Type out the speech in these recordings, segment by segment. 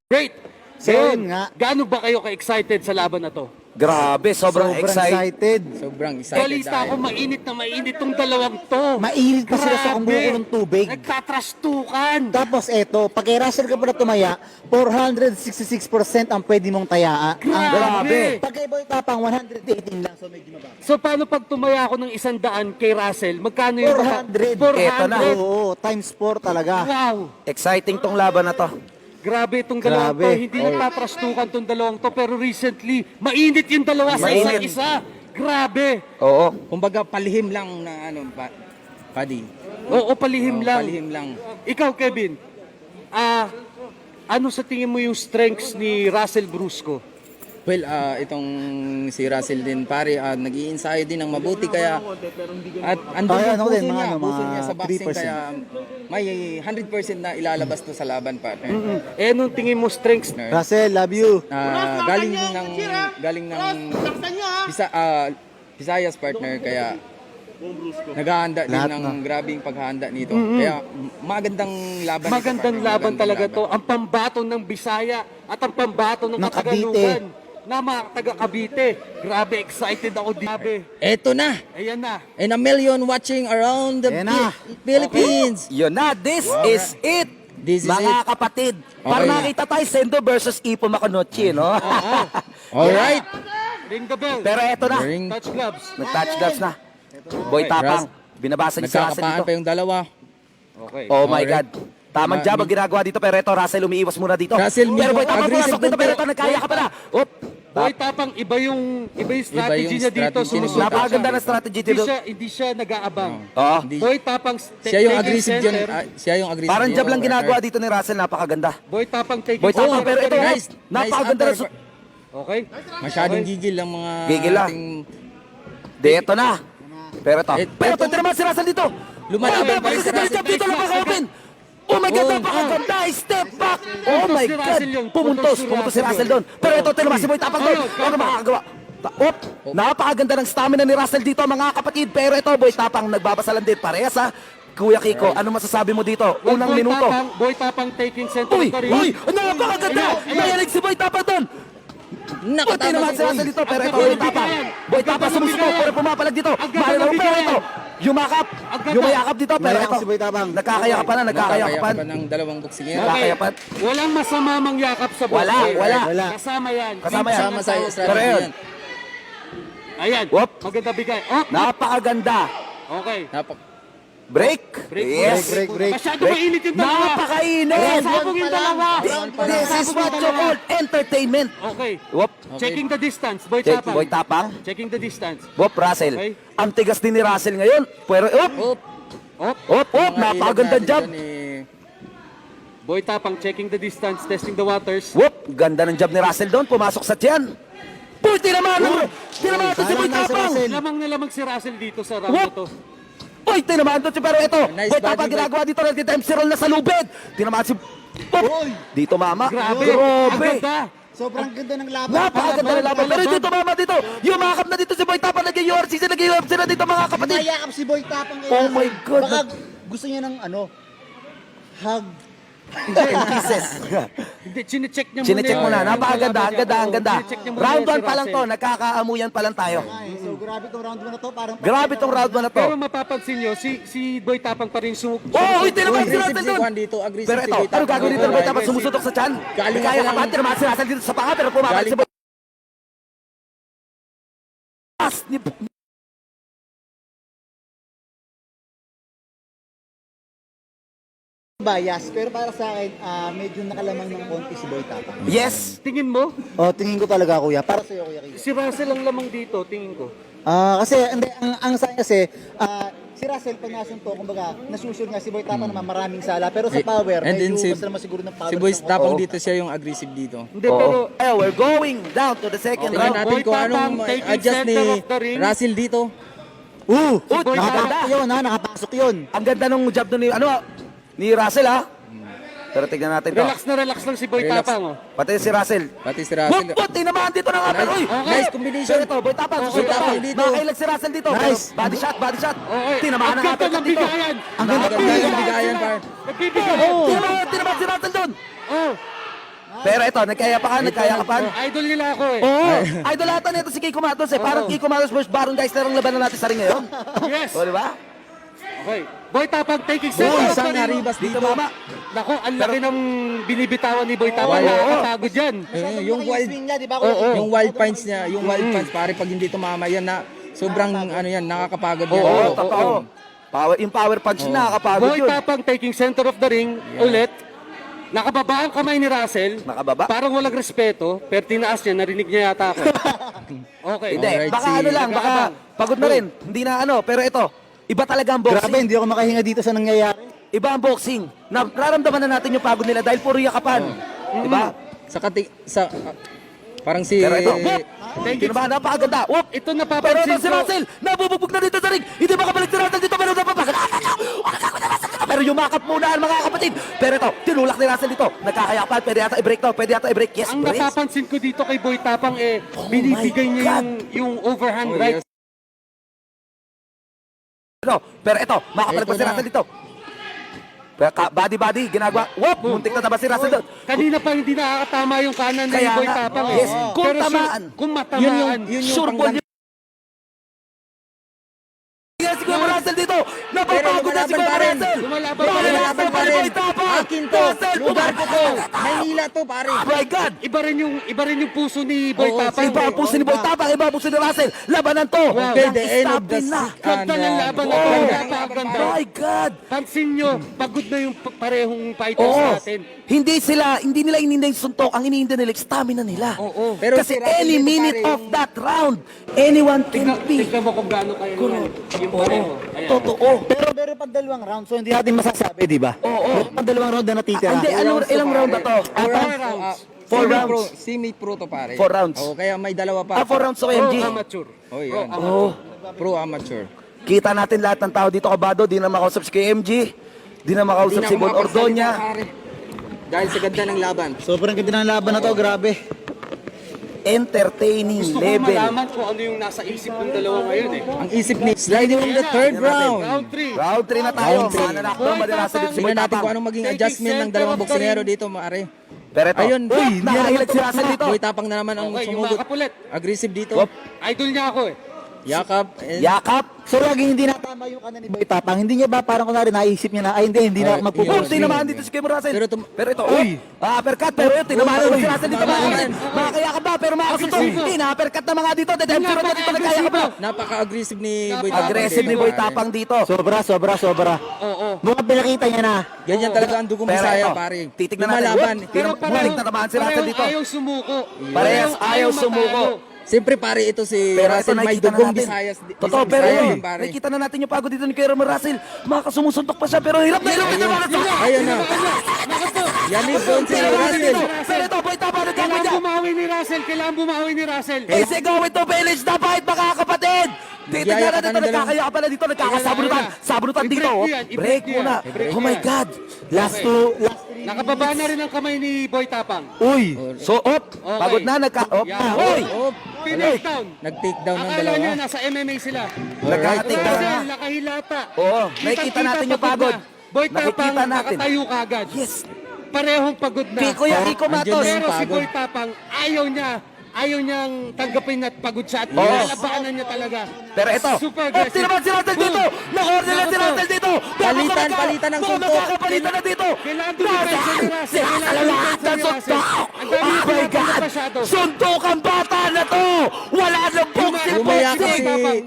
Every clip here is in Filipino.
Great! So, Ngayon, yun nga. gaano ba kayo ka-excited sa laban na to? Grabe, sobrang excited. Sobrang excited Balita ako, mainit na mainit tong dalawang to. Mainit pa sila sa kumukulo ng tubig. Nagtatrastukan. Tapos eto, pag kay Russell ka pala tumaya, 466% ang pwede mong tayaan. Grabe. Pag kay Boy Tapang, 118 lang, so medyo mababa. So paano pag tumaya ako ng 100 kay Russell? Magkano yung 400. 400. Eto na. Oo, times 4 talaga. Wow. Exciting tong laban na to. Grabe itong dalawang to. Grabe. Hindi nagtatrastukan itong dalawang to. Pero recently, mainit yung dalawa sa Mainit. isa-isa. Grabe. Oo. Kumbaga palihim lang na ano, Paddy. Oo, palihim lang. Palihim lang. Ikaw, Kevin, ano sa tingin mo yung strengths ni Russell Brusco? Well, itong si Russell din pare, nag-i-ensayo din ng mabuti kaya at andun Ay, yung ano puso din, niya, mga ano, puso mga niya sa boxing 3%. kaya may 100% na ilalabas to sa laban partner. Eh, anong tingin mo strengths? Russell, love you. Galing ng Visayas partner kaya naghahanda din Lahat ng na. grabing paghahanda nito. Kaya magandang laban Magandang ito, partner. laban Magandang talaga laban. to. Ang pambato ng Bisaya at ang pambato ng Ng Katagalugan na mga taga Cavite. Grabe, excited ako. Grabe. Eto na. Ayan na. And a million watching around the Ayan na. Philippines. Yun na, this is it. This is mga it. kapatid. Para Okay. nakita tayo, Sendo versus Ipo Maconochi, no? Alright. Ring the bell. Pero eto na, Ring. Touch gloves. nag-touch gloves na. Boy Tapang, binabasa niya si Russell Nagkakapaan dito. pa yung dalawa. Okay. Oh my Alright. God. Tamang job ang ginagawa dito, pero eto, Russell umiiwas muna dito. Russell, Pero Boy Tapang aggressive pumasok dito, din pero to. ito, nagkaya ka pala. Op. Boy Tapang, iba yung strategy yung niya dito. strategy niya. Sumusunod Napakaganda siya. ng strategy Hindi dito. hindi siya nag-aabang. Oo. Hindi. Boy Tapang Siya yung taking aggressive dyan. center. Siya yung aggressive. Parang dyan, job lang partner. ginagawa dito ni Russell, napakaganda. Boy Tapang taking Boy Tapang, center. pero ito, Nice. napakaganda Nice ng... upper- Okay. Masyadong gigil ang mga Gigil lang. ating- Di, ito na. Pero ito. Et- Pero ito naman si Russell dito. Lumalaban Oh, pa rin si napakaganda ng Russell. job dito, napaka-open. Oh my God, Oh, napakaganda. Step back. Oh Pumuntos my si God. Russell yun. Pumuntos si Russell doon. Pero ito, ito naman si Boy Tapang doon. Oh, Ano makakagawa? Op, napakaganda ng stamina ni Russell dito, mga kapatid. Pero ito, Boy Tapang, nagbabasalan din. Parehas ha. Kuya Kiko, ano masasabi mo dito? Unang Boy minuto. Boy Tapang taking center Uy, of the ring. uy, napakaganda. Mayalig si Boy Tapang doon. Buti naman si Russell dito, pero ito, Boy Tapang. Boy Tapang sumusuko, pero pumapalag dito. Mahal na pero ito. Yumakap, yumayakap dito, pero Yumayakap ito. si Boy Tapang. Nagkakayakapan na, nagkakayakapan. Nakakaya pa ng dalawang boksingero. Okay. Kakayapan. Walang masama mangyakap sa boxing. Wala. Kasama yan. Kasama yan. Kasama sa Pero strategy yun. yan. Ayan. Whoop. Maganda bigay. Oh, Napakaganda. okay. Break. Break. Yes. Break. Masyado mainit yung dalawa. Napakainit. Sabog yung dalawa. This is what you call entertainment. Okay. Whoop. Checking the distance. Boy Check, Tapang. Boy Tapang. Checking the distance. Whoop, Russell. Okay. Ang tigas din ni Russell ngayon. Pero, Oop. Oh, napakagandang job. Boy Tapang checking the distance, testing the waters. Whoop, ganda ng job ni Russell doon. Pumasok sa tiyan. Puti naman. Tinamaan to si Boy Sayang na si Tapang. Russell. Lamang na lamang si Russell dito sa round Whoop. na to. Uy, tinamaan to. Pero ito, Nice Boy Tapang body, ginagawa dito. Nag-time si Roll na sa lubid. Tinamaan si... Whoop. Dito mama. Grabe. Ang ganda. Sobrang ganda ng laban. Napakaganda ng laban. Pero dito mama dito. Yumakap na dito si Boy Tapang. Nag-URCC. Nag-UFC na dito mga kapatid. Mayakap si Boy Tapang kay Oh Russell. my God. Baka gusto niya ng hug. Hindi, chinecheck niya muna. Chinecheck mo na. yung Napakaganda. Ang ganda. Ang ganda. Chinecheck niya muna Round yan si 1 pa lang to. Russell. Nagkakaamuyan pa lang tayo. So grabe tong round 1 na to. Parang Grabe tong round 1 na to. Pero mapapansin nyo, si Boy Tapang pa rin Oh, uy, tinamaan si Aggressive Russell si doon. Juan dito, aggressive Pero si ito, Boy ano Tapang. gagawin dito? Boy Tapang sumusutok sa tiyan. Galing Kaya ako ka lang. ba? Tinamaan si Russell dito sa panga, pero pumabalik si Boy. bias. Pero para sa akin, medyo nakalamang ng konti si Boy Tapang. Yes. Tingin mo, Oh, tingin ko talaga kuya. Para sa iyo kuya Kiko. si Russell ang lamang dito, tingin ko. Kasi hindi ang sa akin kasi si Russell pag nasunto, kumbaga nasusunod nga si Boy Tapang naman maraming sala pero sa power And then medyo si- mas naman siguro ng power. Si Boy sa- Tapang Oo. dito siya yung aggressive dito. Hindi, pero Oo. We're going down to the second Tingnan round. natin Boy kung Tapang anong taking adjust ni center of the ring. Russell dito. Boy Nakapasok Tapang. yun nakapasok yun. Ang ganda nung job doon ni Russell ha. Pero tignan natin to. relax lang si Boy Relax. Tapang. Oh. Pati si Russell. Pati si Russell. Whoop, tinamaan dito ng upper. Uy, Nice combination. Pero ito, Boy Tapang. Boy Tapang dito. Nakakailag si Russell dito. Nice. Pero body shot, body shot. Okay. Tinamaan Ang ng ganda upper ng dito. bigayan. Ang ganda Maganda yung bigayan, par. Nagbibigayan. Tinamaan si Russell doon. Oh. Pero ito, nagkaya-kapan. Idol nila ako eh. Oo, idol ata nito si Kiko Matos eh. Parang Kiko Matos versus Baron Geisler ang labanan natin sa ring ngayon. Yes. O, di ba? Okay. Boy Tapang taking Oh, center of isang the ring. Arribas Dito dito. mama. Nako, ang laki ng binibitawan ni Boy Tapang. Nakakapagod yan. Yung wild, swing niya, di ba? yung wild punch niya, yung wild punch, pare, pag hindi tumama yan na, sobrang, ano yan, nakakapagod yan. Oo, totoo. Yung power punch na, nakapagod Boy yun. Tapang taking center of the ring ulit. Nakababa ang kamay ni Russell. Nakababa? Parang walang respeto, pero tinaas niya, narinig niya yata ako. Okay. Hindi, Alright, baka si- ano lang, baka pagod na rin. Hindi na ano, pero ito, iba talaga ang Grabe, boxing. hindi ako makahinga dito sa nangyayari. Iba ang boxing. Nararamdaman na natin yung pagod nila dahil puro yakapan. Di ba? Parang si, Pero ito, tinabahan, napakaganda. Whoop! Ito Pero napapansin ito si ko. Russell, nabubugbog na dito sa ring. Hindi makabalik si Russell dito, pero napapagod. Pero yumakap muna ang mga kapatid. Pero ito, tinulak ni Russell dito. Nagkakayapan, pwede yata i-break to, pwede yata i-break. Yes, Ang brace. napapansin ko dito kay Boy Tapang Oh binibigay my niya God. yung overhand Oh, right. yes. Pero ito, makapalag pa Ito si na. Russell dito. Pero body, ginagawa. Whoop! Muntik na taba si Russell doon. Kanina pa hindi nakakatama yung kanan ni Kaya Boy nga. Tapang Yes. Kung Pero tamaan. kung matamaan, yun yung Sure ball panggan- yun. Kaya si Kuya Russell dito. Napapagod na si lumalaban Kuya pa rin. Russell. Lumalaban pa rin. Akin to, Russell, lugar ko to. pumasok. Maynila to, pare. Oh my God! iba rin yung puso ni Boy Oo, Tapang. Iba ang puso ni Boy Tapang, iba ang puso ni Russell. Labanan to. Okay, the end of the na. Ganda ng laban na to. Oh Napakaganda. my God! Pansin nyo, pagod na yung parehong fighters Oo. natin. Hindi nila inintay yung suntok. Ang inintay nila, stamina nila. Oo. Pero Kasi si Russell any dito, minute pare, of that round, anyone can be. Tignan mo kung gaano kayo yung pareho. Ayan. Totoo. Pero pag dalawang round, so hindi natin masasabi, di ba? Oo. Pero pag dalawang round na natitira. Hindi, ilang round na to? Four rounds. Semi-pro to, pare. 4 rounds. Oo, kaya may dalawa pa. 4 rounds sa OMG. Amateur. Oh, yan. Oh. Pro amateur. Kita natin lahat ng tao dito kabado, di na makausap si KMG, di na makausap si Bon Ordoña. Dahil sa ganda ng laban. Sobrang ganda ng laban na to, grabe. Entertaining Gusto ko level. malaman kung ano yung nasa isip ng dalawa ngayon eh. Ang isip ni sliding in the third round. Round 3. Round 3 na tayo. Round three. Mananakbo, madalasan dito si Boy Tingnan natin kung Tapang. anong maging Taking adjustment ng center dalawang of the boksingero ring. dito, maare. Pero ito, Ayun, uy, nakahilag si Russell dito. Boy Tapang na naman ang Okay, sumugot. yumakap ulit. Aggressive dito. Whoop. Idol niya ako eh. Yakap. And Yakap. So laging hindi natama yung kanan ni Boy Tapang. Hindi niya ba parang kunwari naisip niya na, ay hindi na Boom, magpupush. tinamaan dito si Kim Russell. Pero Pero ito, uy, uppercut, pero yun, tinamaan Uy, ulit si Russell dito. tinamaan. Makakayakap ba, pero makakasuto. Agresibo. Hindi, na-uppercut na mga dito. Dedempsuro na dito, nagkayakap ba. napaka-aggressive ni Boy Tapang. Aggressive ni dito, Boy pare. Tapang dito. Sobra. Oo. Mukhang pinakita niya na. Ganyan talaga ang dugong Pero Bisaya, ito, pare. titignan natin. Lumalaban. Pero Bumalik na tamaan si Russell dito. ayaw sumuko. Parehas ayaw sumuko. Siyempre, pare, ito si Pero ito Russell may nakikita na dugong natin. Visayas. Totoo, pero Visayas yun, din, pare. nakikita na natin yung pagod dito ni Kuya Russell. Makakasumusuntok pa siya, pero hirap na hirap ito mga sa. Ayun na. Yanig doon si Russell. Pero ito, Boy Tapang, ano gagawin Kailangan niya? bumawi ni Russell. Kailangan bumawi ni Russell. Is he going to village the fight, mga kapatid? Titignan Nagyayakap na dito, ng dalawang- nagkakayaka pala dito, nagkakasabunutan. Sabunutan dito. I-break oh. yan, i-break Break yan. muna. I-break Oh my yan. God. Last two. Nakababa na rin ang kamay ni Boy Tapang. Uy. So, op. Okay. Pagod na, op. Yan. Uy. Oh, Finish down. nag-take down ng Akala dalawa. niya nasa MMA sila. Nagkakatik na. Russell, nakahilata. Oo, nakikita natin yung pagod. Boy Nakikita Tapang, natin. nakatayo kagad. Yes. Parehong pagod na. Kuya Kiko Andyan Matos. na yung Pero si pagod. Boy Tapang, ayaw niyang tanggapin at pagod siya at Oo. nilalabanan niya talaga. Pero ito, Super op, aggressive. tinaman si Russell dito. Nakorder na si Russell dito. Palitan ng suntok. Palitan na dito. Kailangan dumipensa ni Russell. Si Russell Kailangan lahat dumipensa ng ni Russell. suntok. Ang dami Oh niya my pinapunta God. masyado. Suntok ang bata na to. Wala nang boxing Umayak boxing. si- Oh my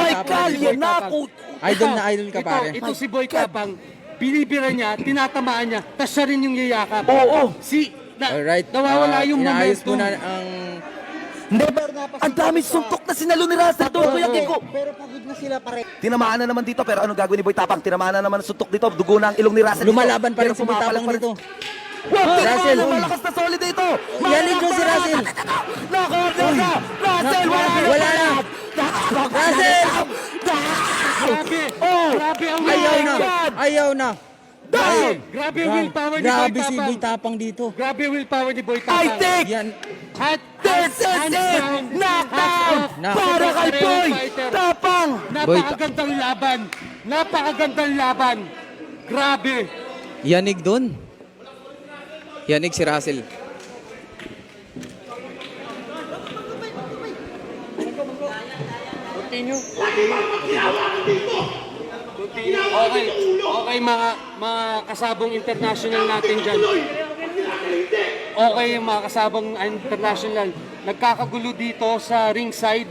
Tapang, God, si Boy yan na Tapang. po. Idol na idol ka, pare. Ito si Boy Tapang, binibira niya, tinatamaan niya, tas siya rin yung yayakap. Oo. Alright. Nawawala yung inaayos momentum. muna ang... Hindi, pero napasuntok Ang dami suntok na sinalo ni Russell doon, Kuya Kiko. Pero pagod na sila pare. Tinamaan na naman dito, pero anong gagawin ni Boy Tapang? Tinamaan na naman ang suntok dito, dugo na ang ilong ni Russell. Lumalaban pa rin Pero si Boy pumapalag Tapang pa rin. dito. Wow, Russell, tinamaan, uy. malakas na solid dito. Yanig doon si Russell. Naka-order na. Russell, Wala na. Russell! Grabe! Oh. Grabe ang Ayaw na. God. Ayaw na. Grabe ang willpower ni Boy Grabe si Tapang. Boy Tapang dito. Grabe ang willpower ni Boy I Tapang. think Yan. At this is it. Knockdown para kay Boy Tapang. Napakagandang laban. Napakagandang laban. Grabe. Yanig doon. Yanig si Russell. Continue. Okay. Okay, mga kasabong international natin dyan. Okay, mga kasabong international. Nagkakagulo dito sa ringside.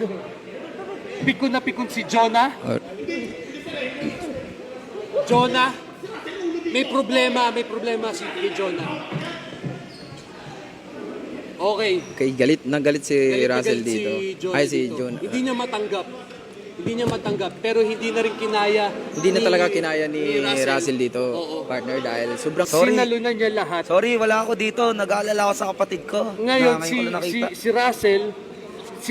Pikon na pikon si Jonah. Jonah, may problema si Jonah. Okay. Okay, galit si Russell dito. Ay, si John. Hindi niya matanggap, pero hindi na rin kinaya. Hindi na talaga kinaya ni Russell dito, Oo. partner, dahil sobrang Sinalunan niya lahat. Sorry, wala ako dito. Nag-aalala ako sa kapatid ko. Ngayon, Na ngayon ko lang nakita. si Russell,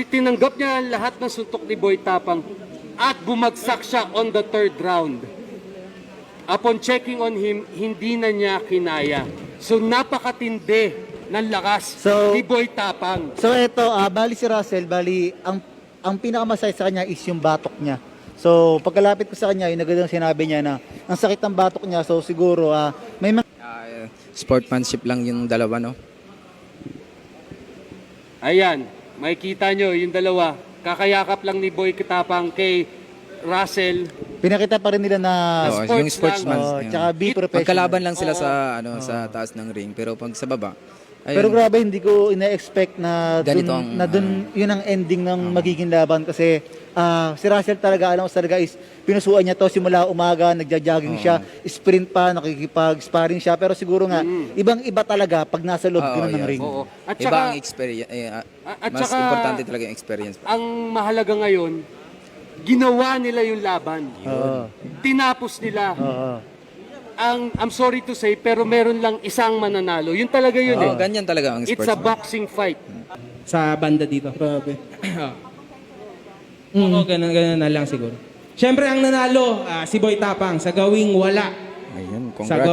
tinanggap niya lahat ng suntok ni Boy Tapang at bumagsak siya on the 3rd round. Upon checking on him, hindi na niya kinaya. So, napakatindi ng lakas So- ni Boy Tapang. So ito, bali si Russell, ang pinakamasay sa kanya is yung batok niya. So pagkalapit ko sa kanya, yung nagandang sinabi niya na ang sakit ng batok niya. So siguro may mga sportsmanship lang yung dalawa, no? Ayan, makikita nyo yung dalawa. Kakayakap lang ni Boy Tapang kay Russell. pinakita pa rin nila na Oo, sports yung sportsman. oh, tsaka be professional. Magkalaban lang sila sa taas ng ring, pero pag sa baba, ayun. Pero grabe, hindi ko ina-expect na Ganito dun yun ang ending ng magiging laban kasi si Russell talaga, alam mo talaga is pinusuan niya to simula umaga, nagja-jogging siya, sprint pa, nakikipag-sparring siya, pero siguro nga, ibang-iba talaga pag nasa loob Oo, ganun ng yes. ring. Oo. At Iba saka, ang experience. at Mas saka- importante talaga yung experience. ang mahalaga ngayon, ginawa nila yung laban. Oo. Tinapos nila. Oo. I'm sorry to say, pero meron lang isang mananalo. Yun talaga yun Oo, eh. ganyan talaga ang It's a sportsman. boxing fight. Sa banda dito. Grabe. Oo, ganun na lang siguro. Siyempre ang nanalo, si Boy Tapang sa gawing wala. Ayun, Sa congrats.